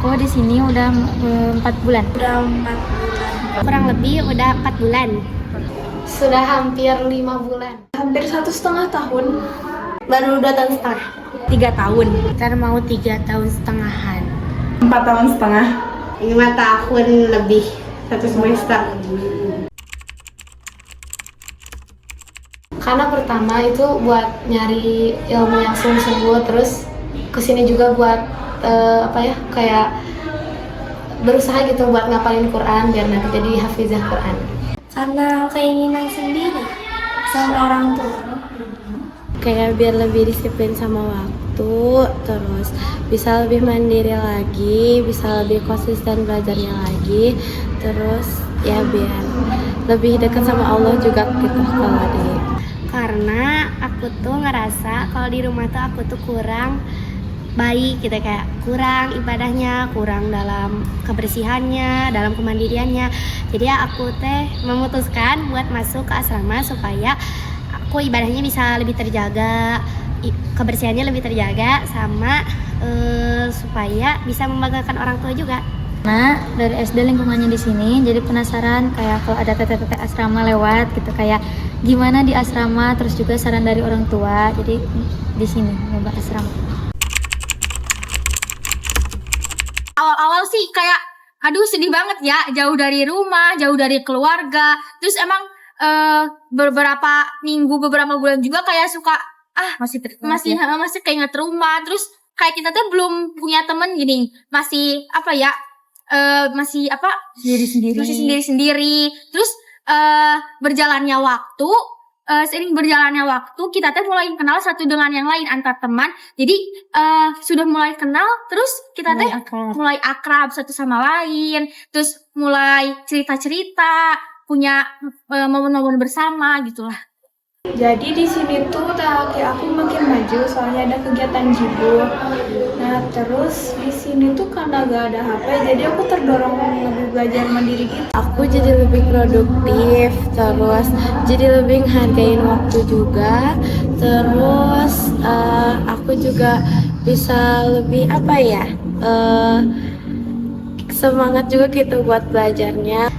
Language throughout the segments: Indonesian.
Aku di sini udah 4 bulan. Udah 4 bulan. Kurang lebih udah 4 bulan. Sudah hampir 5 bulan. Hampir 1,5 tahun. Baru 2 tahun setengah. 3 tahun. Ntar mau 3 tahun setengahan. 4 tahun setengah. 5 tahun lebih, 1 semester. Karena pertama itu buat nyari ilmu yang sungguh-sungguh, terus kesini juga buat kayak berusaha gitu buat ngapalin Quran biar nanti jadi hafizah Quran. Karena keinginan sendiri sama orang tua. Kayak biar lebih disiplin sama waktu, terus bisa lebih mandiri lagi, bisa lebih konsisten belajarnya lagi, terus ya biar lebih dekat sama Allah juga gitu kalau di. Karena aku tuh ngerasa kalau di rumah tuh aku tuh kurang baik gitu, kayak kurang ibadahnya, kurang dalam kebersihannya, dalam kemandiriannya. Jadi ya aku teh memutuskan buat masuk ke asrama supaya aku ibadahnya bisa lebih terjaga, kebersihannya lebih terjaga, sama supaya bisa membanggakan orang tua juga. Nah, dari SD lingkungannya di sini, jadi penasaran kayak kalau ada teteh-teteh asrama lewat gitu, kayak gimana di asrama, terus juga saran dari orang tua. Jadi di sini nyoba asrama. Awal-awal sih kayak aduh sedih banget ya, jauh dari rumah, jauh dari keluarga. Terus emang beberapa minggu, beberapa bulan juga kayak suka masih keinget rumah. Terus kayak kita tuh belum punya temen gini, masih masih sendiri-sendiri. Terus seiring berjalannya waktu kita tuh mulai kenal satu dengan yang lain antar teman. Jadi sudah mulai kenal, terus kita teh mulai akrab satu sama lain. Terus mulai cerita-cerita, punya momen-momen bersama gitulah. Jadi di sini tuh tahaki aku makin maju soalnya ada kegiatan jibu. Nah terus di sini tuh karena gak ada HP, jadi aku terdorong lebih belajar mandiri gitu. Aku jadi lebih produktif, terus jadi lebih menghargai waktu juga, terus aku juga bisa lebih semangat juga gitu buat belajarnya.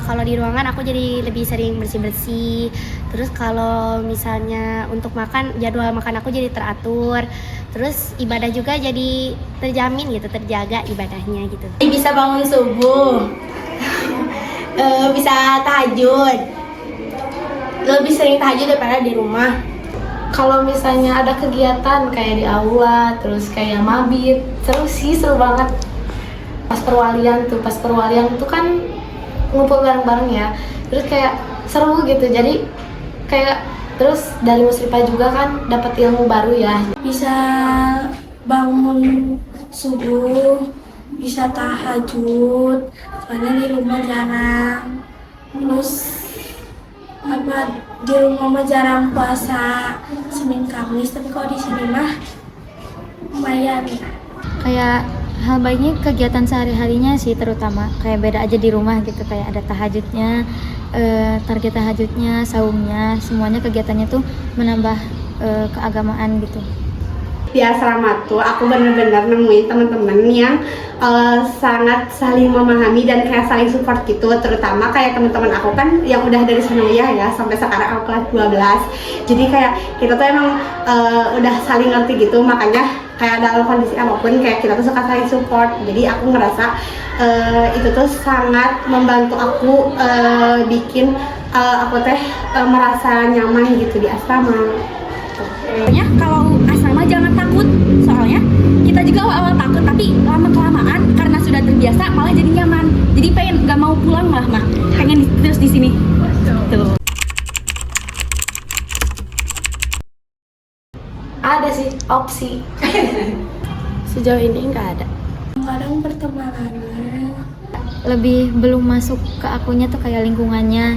Kalau di ruangan aku jadi lebih sering bersih-bersih. Terus kalau misalnya untuk makan, jadwal makan aku jadi teratur. Terus ibadah juga jadi terjamin gitu, terjaga ibadahnya gitu. Bisa bangun subuh, bisa tahajud. Lebih sering tahajud daripada di rumah. Kalau misalnya ada kegiatan kayak di aula, terus kayak mabit, seru banget. Pas perwalian tuh kan ngumpul bareng-bareng ya, terus kayak seru gitu. Jadi kayak terus dari musrifah juga kan dapat ilmu baru ya. Bisa bangun subuh, bisa tahajud. Soalnya di rumah jarang. Terus di rumah mah jarang puasa Senin Kamis, tapi kalau di sini mah lumayan. Kayak hal baiknya kegiatan sehari-harinya sih, terutama kayak beda aja di rumah gitu, kayak ada tahajudnya, target tahajudnya, saumnya, semuanya kegiatannya tuh menambah keagamaan gitu. Di asrama tuh aku bener-bener nemuin teman-teman yang sangat saling memahami dan kayak saling support gitu. Terutama kayak teman-teman aku kan yang udah dari sanawiyah ya sampai sekarang aku kelas 12. Jadi kayak kita tuh emang udah saling ngerti gitu, makanya kayak dalam kondisi apapun kayak kita tuh suka saling support. Jadi aku ngerasa itu tuh sangat membantu aku bikin aku teh merasa nyaman gitu di asrama. Pokoknya kalau asrama jangan takut, soalnya kita juga awal-awal takut, tapi lama-kelamaan karena sudah terbiasa malah jadi nyaman. Jadi gak mau pulang malah pengen terus di sini. Tuh. Ada sih opsi. Sejauh ini nggak ada. Kadang pertemanannya Lebih belum masuk ke akunya tuh kayak lingkungannya,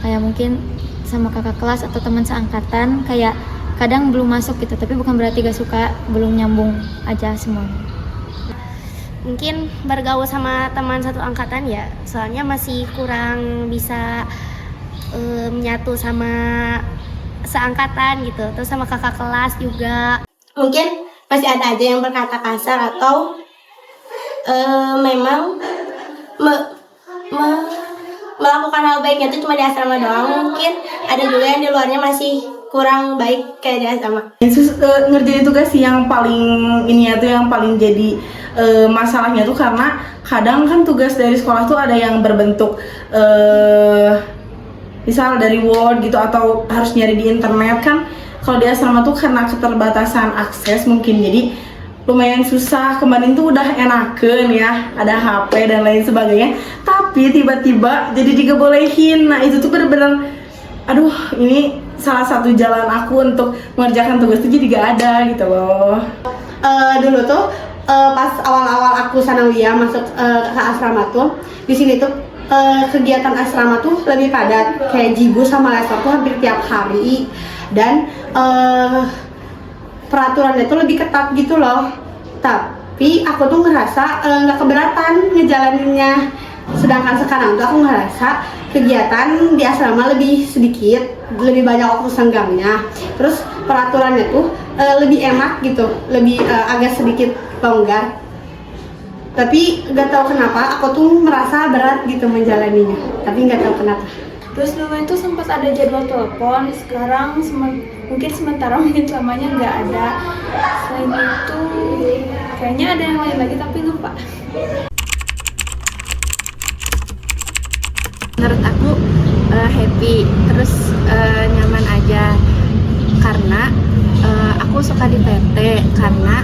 kayak mungkin sama kakak kelas atau teman seangkatan, kayak kadang belum masuk gitu, tapi bukan berarti gak suka, belum nyambung aja semuanya. Mungkin bergaul sama teman satu angkatan ya, soalnya masih kurang bisa menyatu sama seangkatan gitu, terus sama kakak kelas juga. mungkin masih ada aja yang berkata kasar atau memang melakukan hal baiknya itu cuma di asrama doang. Mungkin ada juga yang di luarnya masih kurang baik kayak di asrama. Ngerjain tugas sih yang paling ini ya tuh yang paling jadi masalahnya tuh karena kadang kan tugas dari sekolah tuh ada yang berbentuk misal dari Word gitu atau harus nyari di internet kan. Kalau di asrama tuh karena keterbatasan akses mungkin jadi lumayan susah. Kemarin tuh udah enaken ya, ada HP dan lain sebagainya, tapi tiba-tiba jadi dibolehin. Nah itu tuh bener-bener aduh, ini salah satu jalan aku untuk mengerjakan tugas itu jadi gak ada gitu loh. Dulu tuh pas awal-awal aku sanawiyah masuk ke asrama tuh, di sini tuh kegiatan asrama tuh lebih padat, kayak jibu sama lesor tuh hampir tiap hari, dan peraturannya tuh lebih ketat gitu loh. Tapi aku tuh ngerasa nggak keberatan ngejalaninnya. Sedangkan sekarang tuh aku ngerasa kegiatan di asrama lebih sedikit, lebih banyak waktu senggangnya. Terus peraturannya tuh lebih enak gitu, lebih agak sedikit longgar. Tapi nggak tahu kenapa aku tuh merasa berat gitu menjalaninya. Tapi nggak tahu kenapa. Terus dulu itu sempat ada jadwal telepon, sekarang mungkin sementara mungkin selamanya nggak ada. Selain itu kayaknya ada yang lain lagi tapi lupa. Menurut aku happy, terus nyaman aja karena aku suka di PT karena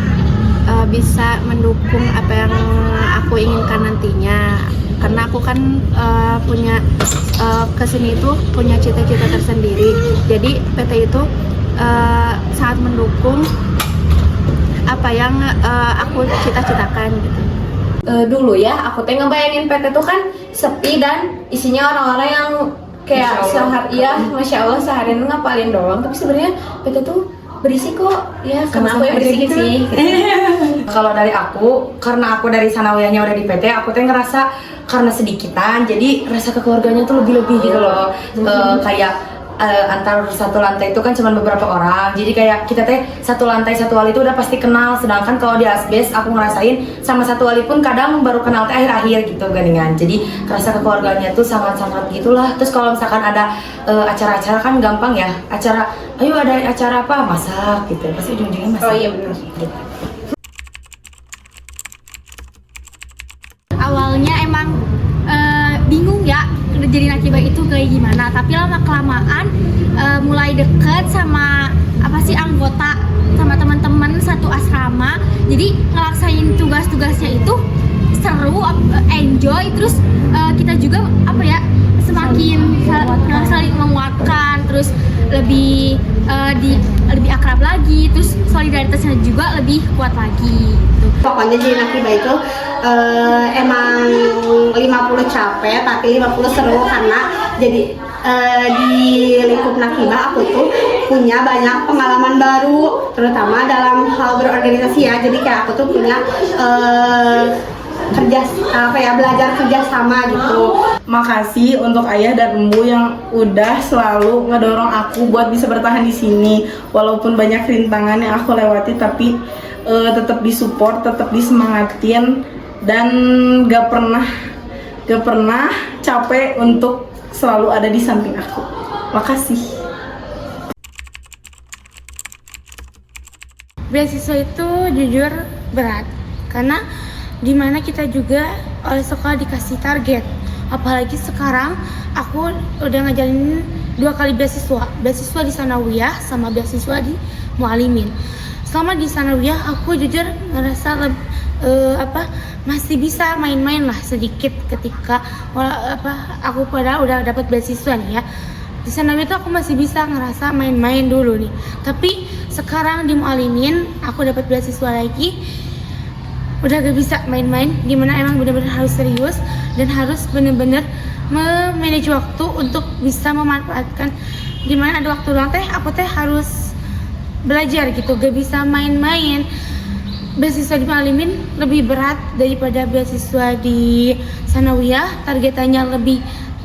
bisa mendukung apa yang aku inginkan nantinya. Karena aku kan punya kesini itu punya cita-cita tersendiri. Jadi PT itu sangat mendukung apa yang aku cita-citakan gitu. Dulu ya, aku teh ngebayangin PT tuh kan sepi dan isinya orang-orang yang kayak Masya Allah seharian ngapalin doang. Tapi sebenarnya PT tuh berisik kok, ya karena aku yang berisik sih. Kalau dari aku, karena aku dari sanawiyahnya udah di PT, aku tuh ngerasa karena sedikitan, jadi rasa kekeluarganya tuh lebih-lebih gitu loh. Kayak antar satu lantai itu kan cuma beberapa orang, jadi kayak kita teh satu lantai satu wali itu udah pasti kenal. Sedangkan kalau di asbes aku ngerasain sama satu wali pun kadang baru kenal teh akhir-akhir gitu gandengan. Jadi rasa kekeluarganya tuh sangat-sangat gitulah. Terus kalau misalkan ada acara-acara kan gampang ya, ayo ada acara apa, masak gitu, pasti ujung-ujungnya masak. Oh iya benar. Gitu. Awalnya emang bingung ya jadi nakibah itu kayak gimana, tapi lama kelamaan mulai deket sama anggota sama teman-teman satu asrama, jadi ngelaksain tugas-tugasnya itu seru, enjoy, terus kita juga semakin saling menguatkan, terus lebih akrab lagi, terus solidaritasnya juga lebih kuat lagi gitu. Pokoknya jadi nakibah itu emang 50 capek tapi 50 seru, karena jadi di lingkup nakibah aku tuh punya banyak pengalaman baru, terutama dalam hal berorganisasi ya. Jadi kayak aku tuh punya belajar kerjasama gitu. Makasih untuk ayah dan embu yang udah selalu ngedorong aku buat bisa bertahan di sini. Walaupun banyak rintangan yang aku lewati, tapi tetap disupport, tetap disemangatin, dan gak pernah capek untuk selalu ada di samping aku. Makasih. Beasiswa itu jujur berat karena dimana kita juga oleh sekolah dikasih target. Apalagi sekarang aku udah ngajalin 2 kali beasiswa di sanawiyah sama beasiswa di mualimin. Selama di sanawiyah aku jujur ngerasa masih bisa main-main lah sedikit ketika aku padahal udah dapat beasiswa nih ya. Di sanawiyah tuh aku masih bisa ngerasa main-main dulu nih. Tapi sekarang di mualimin aku dapat beasiswa lagi, udah gak bisa main-main, gimana emang bener-bener harus serius dan harus bener-bener memanage waktu untuk bisa memanfaatkan. Gimana ada waktu luang teh, aku teh harus belajar gitu, gak bisa main-main. Beasiswa di mualimin lebih berat daripada beasiswa di sanawiyah, targetannya lebih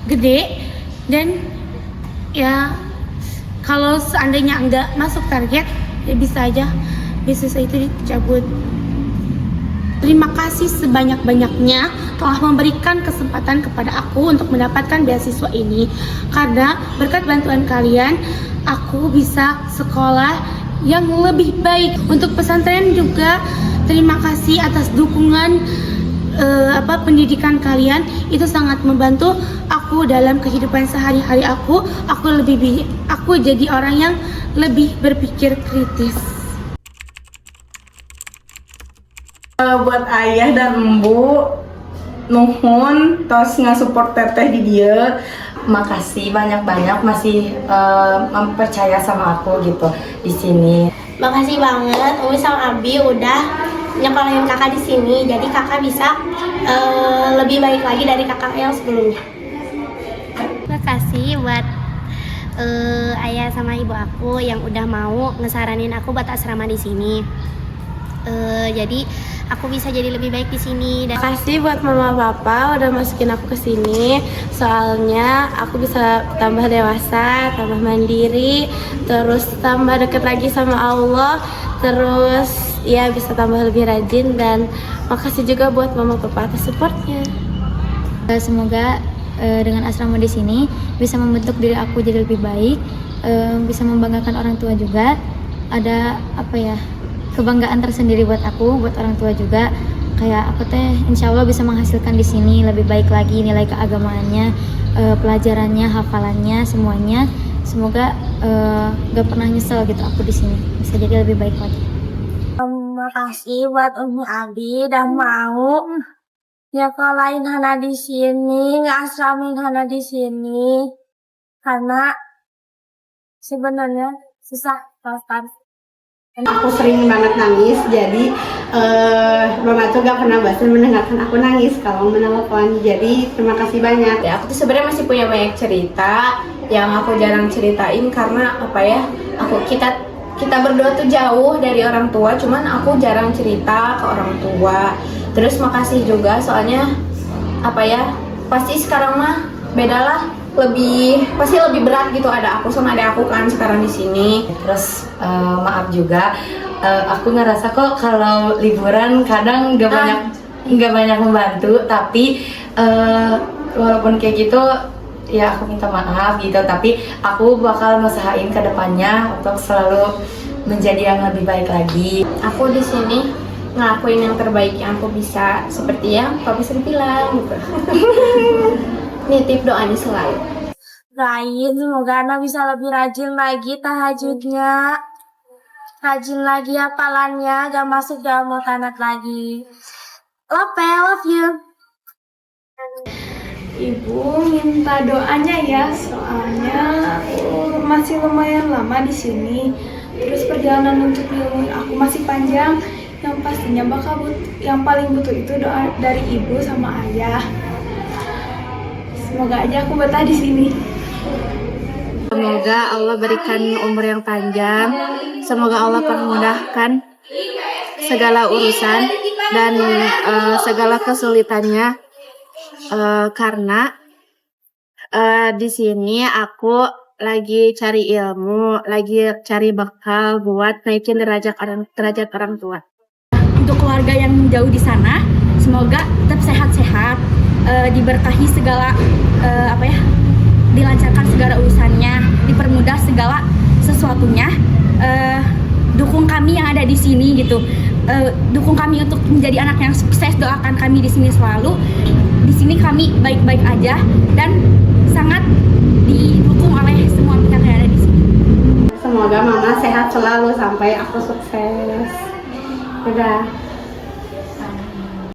gede, dan ya kalau seandainya enggak masuk target ya bisa aja beasiswa itu dicabut. Terima kasih sebanyak-banyaknya telah memberikan kesempatan kepada aku untuk mendapatkan beasiswa ini. Karena berkat bantuan kalian, aku bisa sekolah yang lebih baik. Untuk pesantren juga, terima kasih atas dukungan pendidikan kalian. Itu sangat membantu aku dalam kehidupan sehari-hari aku. Aku jadi orang yang lebih berpikir kritis. Buat ayah dan embu nuhun tos nggak-support teteh di dia. Makasih banyak-banyak masih mempercaya sama aku gitu di sini. Makasih banget Umi sama Abi udah nyekolahin kakak di sini. Jadi kakak bisa lebih baik lagi dari kakak yang sebelumnya. Terima kasih buat ayah sama ibu aku yang udah mau ngesaranin aku buat asrama di sini. Jadi aku bisa jadi lebih baik di sini. Terima kasih buat mama papa udah masukin aku ke sini. Soalnya aku bisa tambah dewasa, tambah mandiri, terus tambah deket lagi sama Allah, terus ya bisa tambah lebih rajin. Dan makasih juga buat mama papa atas supportnya. Semoga dengan asrama di sini bisa membentuk diri aku jadi lebih baik, bisa membanggakan orang tua juga. Ada kebanggaan tersendiri buat aku, buat orang tua juga. Kayak aku insya Allah bisa menghasilkan di sini lebih baik lagi, nilai keagamaannya, pelajarannya, hafalannya, semuanya. Semoga gak pernah nyesel gitu aku di sini, bisa jadi lebih baik lagi. Terima kasih buat Umi Abi udah mau nyekolahin Hana di sini, ngasramin Hana di sini. Karena sebenarnya susah banget. Aku sering banget nangis, jadi Mama tuh gak pernah bosan mendengarkan aku nangis kalau menelpon. Jadi terima kasih banyak. Ya, aku tuh sebenarnya masih punya banyak cerita yang aku jarang ceritain karena kita berdua tuh jauh dari orang tua, cuman aku jarang cerita ke orang tua. Terus makasih juga soalnya pasti sekarang mah bedalah, pasti lebih berat gitu ada aku sama adik aku kan sekarang di sini. Terus maaf juga, aku ngerasa kok kalau liburan kadang nggak banyak membantu, tapi walaupun kayak gitu ya aku minta maaf gitu, tapi aku bakal usahain ke depannya untuk selalu menjadi yang lebih baik lagi. Aku di sini ngelakuin yang terbaik yang aku bisa, seperti yang Papi sering bilang gitu. Nitip doanya selalu. Doain semoga Ana bisa lebih rajin lagi tahajudnya, rajin lagi hafalannya, gak masuk dalam kanat lagi. Love you. Ibu minta doanya ya, soalnya aku masih lumayan lama di sini. Terus perjalanan untuk ilmu aku masih panjang. Yang pastinya yang paling butuh itu doa dari ibu sama ayah. Semoga aja aku betah di sini. Semoga Allah berikan umur yang panjang. Semoga Allah permudahkan segala urusan dan segala kesulitannya. Karena di sini aku lagi cari ilmu, lagi cari bekal buat naikin derajat orang tua. Untuk keluarga yang jauh di sana, semoga tetap sehat-sehat, diberkahi segala dilancarkan segala urusannya, dipermudah segala sesuatunya. Dukung kami yang ada di sini gitu, dukung kami untuk menjadi anak yang sukses. Doakan kami di sini selalu. Di sini kami baik-baik aja dan sangat didukung oleh semua pihak yang ada di sini. Semoga Mama sehat selalu sampai aku sukses. Dadah.